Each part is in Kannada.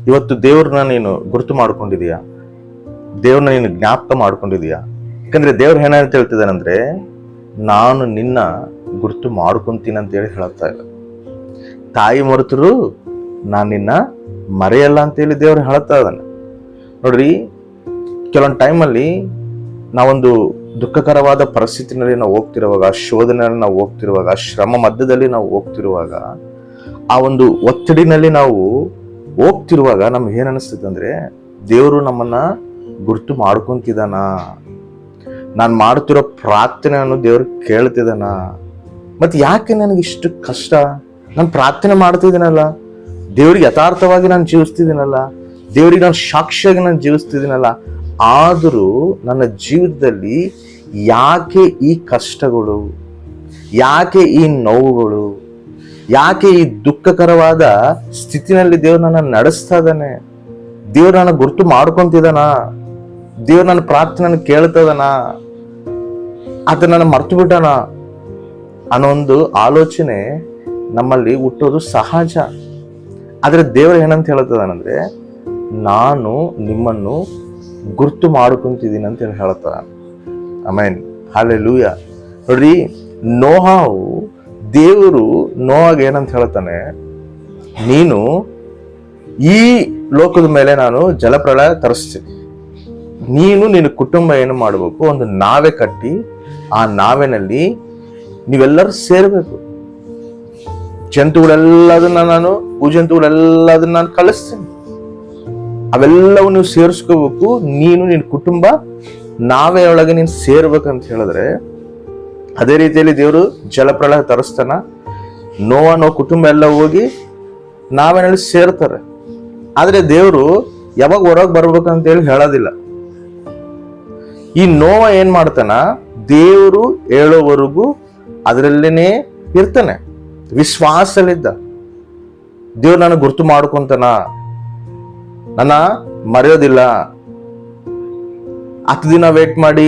ಇವತ್ತು ದೇವ್ರನ್ನ ನೀನು ಗುರುತು ಮಾಡ್ಕೊಂಡಿದೀಯಾ? ದೇವ್ರನ್ನ ನೀನು ಜ್ಞಾಪಕ ಮಾಡ್ಕೊಂಡಿದೀಯಾ? ಯಾಕಂದ್ರೆ ದೇವ್ರ ಏನಂತ ಹೇಳ್ತಿದ್ದಾನಂದ್ರೆ, ನಾನು ನಿನ್ನ ಗುರುತು ಮಾಡ್ಕೊಂತೀನಿ ಅಂತೇಳಿ ಹೇಳ್ತಾ ಇಲ್ಲ. ತಾಯಿ ಮರೆತರು ನಾನು ನಿನ್ನ ಮರೆಯಲ್ಲ ಅಂತೇಳಿ ದೇವ್ರು ಹೇಳ್ತಾ ಇದ್ದಾನೆ. ನೋಡ್ರಿ, ಕೆಲವೊಂದು ಟೈಮಲ್ಲಿ ನಾವೊಂದು ದುಃಖಕರವಾದ ಪರಿಸ್ಥಿತಿನಲ್ಲಿ ನಾವು ಹೋಗ್ತಿರುವಾಗ, ಶೋಧನೆಯಲ್ಲಿ ನಾವು ಹೋಗ್ತಿರುವಾಗ, ಶ್ರಮ ಮಧ್ಯದಲ್ಲಿ ನಾವು ಹೋಗ್ತಿರುವಾಗ, ಆ ಒಂದು ಒತ್ತಡಿನಲ್ಲಿ ನಾವು ಹೋಗ್ತಿರುವಾಗ ನಮ್ಗೆ ಏನ್ ಅನಿಸ್ತದೆ ಅಂದ್ರೆ, ದೇವರು ನಮ್ಮನ್ನ ಗುರುತು ಮಾಡ್ಕೊಂತಿದಾನ, ನಾನು ಮಾಡ್ತಿರೋ ಪ್ರಾರ್ಥನೆಯನ್ನು ದೇವ್ರು ಕೇಳ್ತಿದಾನ. ಮತ್ತೆ ಯಾಕೆ ನನಗೆ ಇಷ್ಟು ಕಷ್ಟ? ನಾನು ಪ್ರಾರ್ಥನೆ ಮಾಡ್ತಿದ್ದೀನಲ್ಲ, ದೇವ್ರಿಗೆ ಯಥಾರ್ಥವಾಗಿ ನಾನು ಜೀವಿಸ್ತಿದ್ದೀನಲ್ಲ, ದೇವ್ರಿಗೆ ನಾನು ಸಾಕ್ಷಿಯಾಗಿ ನಾನು ಜೀವಿಸ್ತಿದ್ದೀನಲ್ಲ, ಆದರೂ ನನ್ನ ಜೀವಿತದಲ್ಲಿ ಯಾಕೆ ಈ ಕಷ್ಟಗಳು, ಯಾಕೆ ಈ ನೋವುಗಳು, ಯಾಕೆ ಈ ದುಃಖಕರವಾದ ಸ್ಥಿತಿನಲ್ಲಿ ದೇವ್ರು ನನ್ನ ನಡೆಸ್ತಾ ಇದ್ದಾನೆ? ದೇವ್ರು ನನ್ನ ಗುರುತು ಮಾಡ್ಕೊಂತಿದಾನ? ದೇವ್ರು ನನ್ನ ಪ್ರಾರ್ಥನೆ ಕೇಳ್ತದನ? ಆತ ನನ್ನ ಮರ್ತು ಬಿಟ್ಟನ ಅನ್ನೋ ಒಂದು ಆಲೋಚನೆ ನಮ್ಮಲ್ಲಿ ಹುಟ್ಟೋದು ಸಹಜ. ಆದ್ರೆ ದೇವರು ಏನಂತ ಹೇಳ್ತದಾನಂದ್ರೆ, ನಾನು ನಿಮ್ಮನ್ನು ಗುರುತು ಮಾಡ್ಕೊಂತಿದ್ದೀನಿ ಅಂತ ಹೇಳಿ ಹೇಳ್ತಾನ. Amen, hallelujah. ನೋಡ್ರಿ, ನೋಹಾವು ದೇವರು ನೋಹಾಗೆ ಏನಂತ ಹೇಳ್ತಾನೆ, ನೀನು ಈ ಲೋಕದ ಮೇಲೆ ನಾನು ಜಲಪ್ರಳಯ ತರಿಸ್ತೀನಿ, ನೀನು ನಿನ್ನ ಕುಟುಂಬ ಏನು ಮಾಡಬೇಕು, ಒಂದು ನಾವೆ ಕಟ್ಟಿ ಆ ನಾವೆನಲ್ಲಿ ನೀವೆಲ್ಲರೂ ಸೇರ್ಬೇಕು, ಜಂತುಗಳೆಲ್ಲದನ್ನ ನಾನು ಭೂಜಂತುಗಳೆಲ್ಲದನ್ನ ನಾನು ಕಳಿಸ್ತೀನಿ, ಅವೆಲ್ಲವೂ ನೀವು ಸೇರಿಸ್ಕೋಬೇಕು, ನೀನು ನಿನ್ನ ಕುಟುಂಬ ನಾವೇ ಒಳಗೆ ನೀನು ಸೇರ್ಬೇಕಂತ ಹೇಳಿದ್ರೆ, ಅದೇ ರೀತಿಯಲ್ಲಿ ದೇವರು ಜಲಪ್ರಳಯ ತರಿಸ್ತಾನ. ನೋವ ಕುಟುಂಬ ಎಲ್ಲ ಹೋಗಿ ನಾವೇನಲ್ಲಿ ಸೇರ್ತಾರೆ. ಆದ್ರೆ ದೇವರು ಯಾವಾಗ ಹೊರಗೆ ಬರ್ಬೇಕಂತ ಹೇಳಿ ಹೇಳೋದಿಲ್ಲ. ಈ ನೋವ ಏನ್ ಮಾಡ್ತಾನ, ದೇವರು ಹೇಳೋವರೆಗೂ ಅದರಲ್ಲೇನೆ ಇರ್ತಾನೆ, ವಿಶ್ವಾಸಲಿದ್ದ. ದೇವ್ರು ನಾನು ಗುರುತು ಮಾಡ್ಕೊಂತಾನ, ನನ್ನ ಮರೆಯೋದಿಲ್ಲ. 10 ದಿನ ವೇಟ್ ಮಾಡಿ,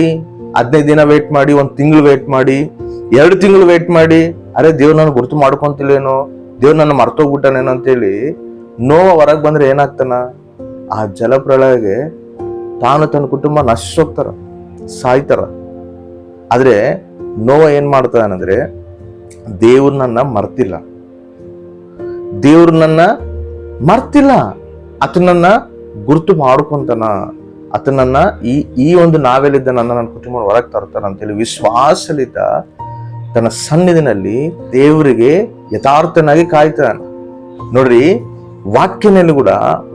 15 ದಿನ ವೇಟ್ ಮಾಡಿ, 1 ತಿಂಗಳು ವೇಟ್ ಮಾಡಿ, 2 ತಿಂಗಳು ವೇಟ್ ಮಾಡಿ, ಅರೆ ದೇವ್ರು ನಾನು ಗುರುತು ಮಾಡ್ಕೊಂತಿಲ್ಲೇನೋ, ದೇವ್ರು ನನ್ನ ಮರ್ತೋಗ್ಬಿಟ್ಟಾನೇನೋ ಅಂತೇಳಿ ನೋವ ಹೊರಗೆ ಬಂದ್ರೆ ಏನಾಗ್ತಾನ, ಆ ಜಲಪ್ರಳಯಗೆ ತಾನು ತನ್ನ ಕುಟುಂಬ ನಶಿಸೋಗ್ತಾರ, ಸಾಯ್ತಾರ. ಆದ್ರೆ ನೋವ ಏನ್ ಮಾಡ್ತಾನಂದ್ರೆ, ದೇವ್ರು ನನ್ನ ಮರ್ತಿಲ್ಲ, ದೇವ್ರು ನನ್ನ ಮರ್ತಿಲ್ಲ, ಆತನನ್ನ ಗುರುತು ಮಾಡ್ಕೊಂತಾನ, ಆತನನ್ನ ಈ ಒಂದು ನಾವೆಲ್ಲಿದ್ದ ನನ್ನ ಕುಟುಂಬ ಹೊರಗೆ ತರ್ತಾನ ಅಂತೇಳಿ ವಿಶ್ವಾಸಲಿದ್ದ ತನ್ನ ಸನ್ನಿಧಿನಲ್ಲಿ ದೇವರಿಗೆ ಯಥಾರ್ಥನಾಗಿ ಕಾಯ್ತಾನ. ನೋಡ್ರಿ, ವಾಕ್ಯನಲ್ಲಿ ಕೂಡ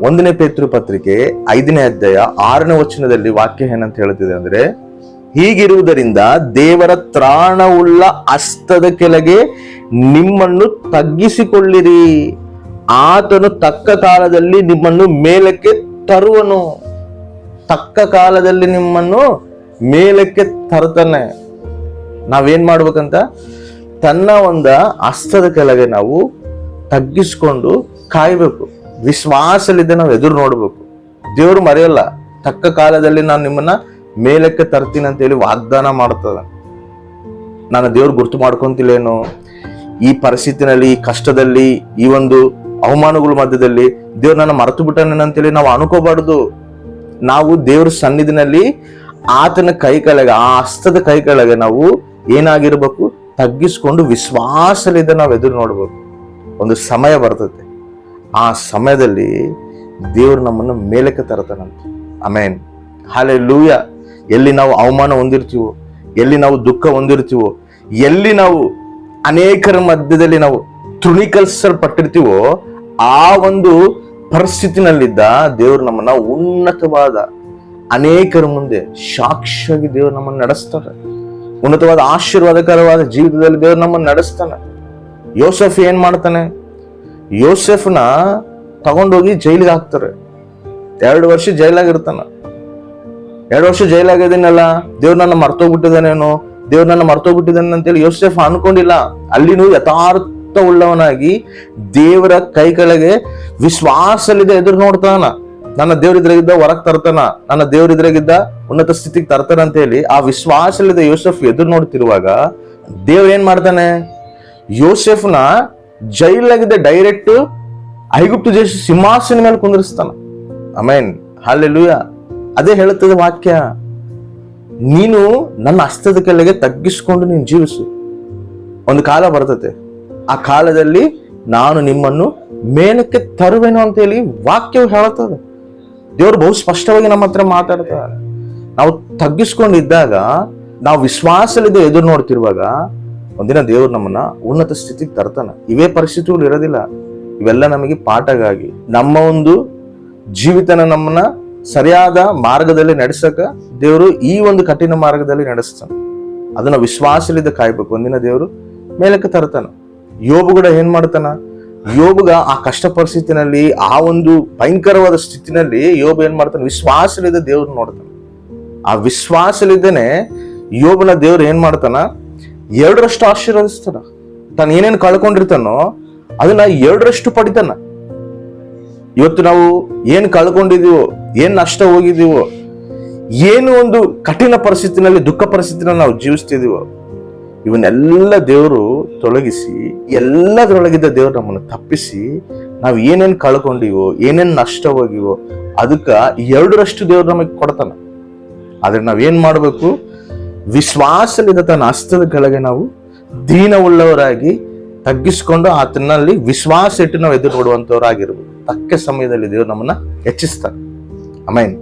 1ನೇ ಪೇತ್ರ ಪತ್ರಿಕೆ 5ನೇ ಅಧ್ಯಾಯ 6ನೇ ವಚನದಲ್ಲಿ ವಾಕ್ಯ ಏನಂತ ಹೇಳ್ತಿದೆ ಅಂದ್ರೆ, ಹೀಗಿರುವುದರಿಂದ ದೇವರ ತ್ರಾಣವುಳ್ಳ ಹಸ್ತದ ಕೆಳಗೆ ನಿಮ್ಮನ್ನು ತಗ್ಗಿಸಿಕೊಳ್ಳಿರಿ, ಆತನು ತಕ್ಕ ಕಾಲದಲ್ಲಿ ನಿಮ್ಮನ್ನು ಮೇಲಕ್ಕೆ ತರುವನು. ತಕ್ಕ ಕಾಲದಲ್ಲಿ ನಿಮ್ಮನ್ನು ಮೇಲಕ್ಕೆ ತರ್ತಾನೆ. ನಾವೇನ್ ಮಾಡ್ಬೇಕಂತ, ತನ್ನ ಒಂದು ಹಸ್ತದ ಕೆಳಗೆ ನಾವು ತಗ್ಗಿಸ್ಕೊಂಡು ಕಾಯ್ಬೇಕು, ವಿಶ್ವಾಸಲಿದ್ದ ನಾವು ಎದುರು ನೋಡ್ಬೇಕು. ದೇವ್ರು ಮರೆಯಲ್ಲ, ತಕ್ಕ ಕಾಲದಲ್ಲಿ ನಾನು ನಿಮ್ಮನ್ನ ಮೇಲಕ್ಕೆ ತರ್ತೀನಿ ಅಂತ ಹೇಳಿ ವಾಗ್ದಾನ ಮಾಡ್ತದ. ನಾನು ದೇವ್ರು ಗುರುತು ಮಾಡ್ಕೊಂತಿಲ್ಲೇನೋ, ಈ ಪರಿಸ್ಥಿತಿನಲ್ಲಿ, ಈ ಕಷ್ಟದಲ್ಲಿ, ಈ ಒಂದು ಅವಮಾನಗಳ ಮಧ್ಯದಲ್ಲಿ ದೇವ್ರು ನನ್ನ ಮರೆತು ಬಿಟ್ಟಾನೇನಂತೇಳಿ ನಾವು ಅನ್ಕೋಬಾರ್ದು. ನಾವು ದೇವ್ರ ಸನ್ನಿಧಿನಲ್ಲಿ ಆತನ ಕೈ ಕೆಳಗೆ, ಆ ಹಸ್ತದ ಕೈ ಕೆಳಗೆ ನಾವು ಏನಾಗಿರ್ಬೇಕು, ತಗ್ಗಿಸ್ಕೊಂಡು ವಿಶ್ವಾಸಲಿದ್ದ ನಾವು ಎದುರು ನೋಡ್ಬೇಕು. ಒಂದು ಸಮಯ ಬರ್ತದೆ, ಆ ಸಮಯದಲ್ಲಿ ದೇವ್ರು ನಮ್ಮನ್ನು ಮೇಲಕ್ಕೆ ತರ್ತಾನಂತೆ. Amen, hallelujah. ಎಲ್ಲಿ ನಾವು ಅವಮಾನ ಹೊಂದಿರ್ತೀವೋ, ಎಲ್ಲಿ ನಾವು ದುಃಖ ಹೊಂದಿರ್ತೀವೋ, ಎಲ್ಲಿ ನಾವು ಅನೇಕರ ಮಧ್ಯದಲ್ಲಿ ನಾವು ತೃಣೀಕರಿಸಲ್ಪಟ್ಟಿರ್ತೀವೋ, ಆ ಒಂದು ಪರಿಸ್ಥಿತಿನಲ್ಲಿದ್ದ ದೇವ್ರು ನಮ್ಮನ್ನ ಉನ್ನತವಾದ ಅನೇಕರ ಮುಂದೆ ಸಾಕ್ಷಿಯಾಗಿ ದೇವ್ರು ನಮ್ಮನ್ನು ನಡೆಸ್ತಾರೆ. ಉನ್ನತವಾದ ಆಶೀರ್ವಾದಕರವಾದ ಜೀವಿತದಲ್ಲಿ ದೇವ್ರು ನಮ್ಮನ್ನು ನಡೆಸ್ತಾನೆ. ಯೋಸೆಫ್ ಏನ್ ಮಾಡ್ತಾನೆ, ಯೋಸೆಫ್ನ ತಗೊಂಡೋಗಿ ಜೈಲಿಗೆ ಹಾಕ್ತಾರೆ. 2 ವರ್ಷ ಜೈಲಾಗಿರ್ತಾನ. 2 ವರ್ಷ ಜೈಲಾಗಿದ್ದೀನಲ್ಲ, ದೇವ್ರು ನನ್ನ ಮರ್ತೋಗ್ಬಿಟ್ಟಿದ್ದಾನೇನೋ, ದೇವ್ರು ನನ್ನ ಮರ್ತೋಗ್ಬಿಟ್ಟಿದ್ದಾನೆ ಅಂತೇಳಿ ಯೋಸೆಫ್ ಅನ್ಕೊಂಡಿಲ್ಲ. ಅಲ್ಲಿನೂ ಯಥಾರ್ಥ ಉಳ್ಳವನಾಗಿ ದೇವರ ಕೈ ಕೆಳಗೆ ವಿಶ್ವಾಸಲಿದ್ದ ಎದುರು ನೋಡ್ತಾನ. ನನ್ನ ದೇವ್ರಿದ್ರಾಗಿದ್ದ ಹೊರಗೆ ತರ್ತಾನ, ನನ್ನ ದೇವ್ರಿದ್ರಾಗಿದ್ದ ಉನ್ನತ ಸ್ಥಿತಿಗೆ ತರ್ತಾನ ಅಂತ ಹೇಳಿ ಆ ವಿಶ್ವಾಸಲಿದ್ದ ಯೋಸೆಫ್ ಎದುರು ನೋಡ್ತಿರುವಾಗ ದೇವ್ರ ಏನ್ ಮಾಡ್ತಾನೆ, ಯೋಸೆಫ್ನ ಜೈಲಾಗಿದ್ದ ಡೈರೆಕ್ಟ್ ಐಗುಪ್ತ ದೇಶ ಸಿಂಹಾಸನ ಮೇಲೆ ಕುಂದಿರಿಸ್ತಾನ. Amen, hallelujah. ಅದೇ ಹೇಳುತ್ತದೆ ವಾಕ್ಯ, ನೀನು ನನ್ನ ಹಸ್ತದ ಕೆಳಗೆ ತಗ್ಗಿಸ್ಕೊಂಡು ನೀನು ಜೀವಿಸು. ಒಂದು ಕಾಲ ಬರ್ತದೆ, ಆ ಕಾಲದಲ್ಲಿ ನಾನು ನಿಮ್ಮನ್ನು ಮೇಲಕ್ಕೆ ತರುವೆನು ಅಂತ ಹೇಳಿ ವಾಕ್ಯವು ಹೇಳುತ್ತದೆ. ದೇವರು ಬಹು ಸ್ಪಷ್ಟವಾಗಿ ನಮ್ಮ ಹತ್ರ ಮಾತಾಡ್ತಾರೆ. ನಾವು ತಗ್ಗಿಸ್ಕೊಂಡಿದ್ದಾಗ, ನಾವು ವಿಶ್ವಾಸಲಿದ್ದು ಎದುರು ನೋಡ್ತಿರುವಾಗ ಒಂದಿನ ದೇವರು ನಮ್ಮನ್ನ ಉನ್ನತ ಸ್ಥಿತಿಗೆ ತರ್ತಾನೆ. ಇವೇ ಪರಿಸ್ಥಿತಿಗಳು ಇರೋದಿಲ್ಲ, ಇವೆಲ್ಲ ನಮಗೆ ಪಾಠಗಾಗಿ, ನಮ್ಮ ಒಂದು ಜೀವಿತನ ನಮ್ಮನ್ನ ಸರಿಯಾದ ಮಾರ್ಗದಲ್ಲಿ ನಡೆಸಕ ದೇವರು ಈ ಒಂದು ಕಠಿಣ ಮಾರ್ಗದಲ್ಲಿ ನಡೆಸ್ತಾನೆ. ಅದನ್ನ ವಿಶ್ವಾಸಲಿದ್ದ ಕಾಯ್ಬೇಕು. ಒಂದಿನ ದೇವರು ಮೇಲಕ್ಕೆ ತರ್ತಾನ. ಯೋಬು ಕೂಡ ಏನ್ ಮಾಡ್ತಾನ, ಯೋಬುಗ ಆ ಕಷ್ಟ ಪರಿಸ್ಥಿತಿನಲ್ಲಿ, ಆ ಒಂದು ಭಯಂಕರವಾದ ಸ್ಥಿತಿನಲ್ಲಿ ಯೋಬು ಏನ್ ಮಾಡ್ತಾನೆ, ವಿಶ್ವಾಸಲಿದ್ದ ದೇವ್ರು ನೋಡ್ತಾನೆ. ಆ ವಿಶ್ವಾಸಲಿದ್ದೇನೆ ಯೋಬನ ದೇವ್ರು ಏನ್ ಮಾಡ್ತಾನ, 2ರಷ್ಟು ಆಶೀರ್ವದಿಸ್ತಾನ. ತಾನು ಏನೇನು ಕಳ್ಕೊಂಡಿರ್ತಾನೋ ಅದನ್ನ 2ರಷ್ಟು ಪಡಿತಾನ. ಇವತ್ತು ನಾವು ಏನ್ ಕಳ್ಕೊಂಡಿದೀವೋ, ಏನ್ ನಷ್ಟ ಹೋಗಿದೀವೋ, ಏನು ಒಂದು ಕಠಿಣ ಪರಿಸ್ಥಿತಿನಲ್ಲಿ, ದುಃಖ ಪರಿಸ್ಥಿತಿನಲ್ಲಿ ನಾವು ಜೀವಿಸ್ತಿದೀವೋ, ಇವನ್ನೆಲ್ಲ ದೇವರು ತೊಲಗಿಸಿ, ಎಲ್ಲದರೊಳಗಿದ್ದ ದೇವರು ನಮ್ಮನ್ನು ತಪ್ಪಿಸಿ, ನಾವು ಏನೇನ್ ಕಳ್ಕೊಂಡಿವೋ, ಏನೇನ್ ನಷ್ಟ ಹೋಗಿವೋ ಅದಕ್ಕ 2ರಷ್ಟು ದೇವ್ರು ನಮಗೆ ಕೊಡ್ತಾನ. ಆದ್ರೆ ನಾವೇನ್ ಮಾಡ್ಬೇಕು, ವಿಶ್ವಾಸದಿಂದ ತನ್ನ ಹಸ್ತದ ಕೆಳಗೆ ನಾವು ದೀನವುಳ್ಳವರಾಗಿ ತಗ್ಗಿಸ್ಕೊಂಡು ಆತನಲ್ಲಿ ವಿಶ್ವಾಸ ಇಟ್ಟು ನಾವು ಎದುರು ನೋಡುವಂತವರಾಗಿರ್ಬೇಕು. ತಕ್ಕ ಸಮಯದಲ್ಲಿ ದೇವರು ನಮ್ಮನ್ನ ಹೆಚ್ಚಿಸ್ತಾನೆ. ಆಮೆನ್.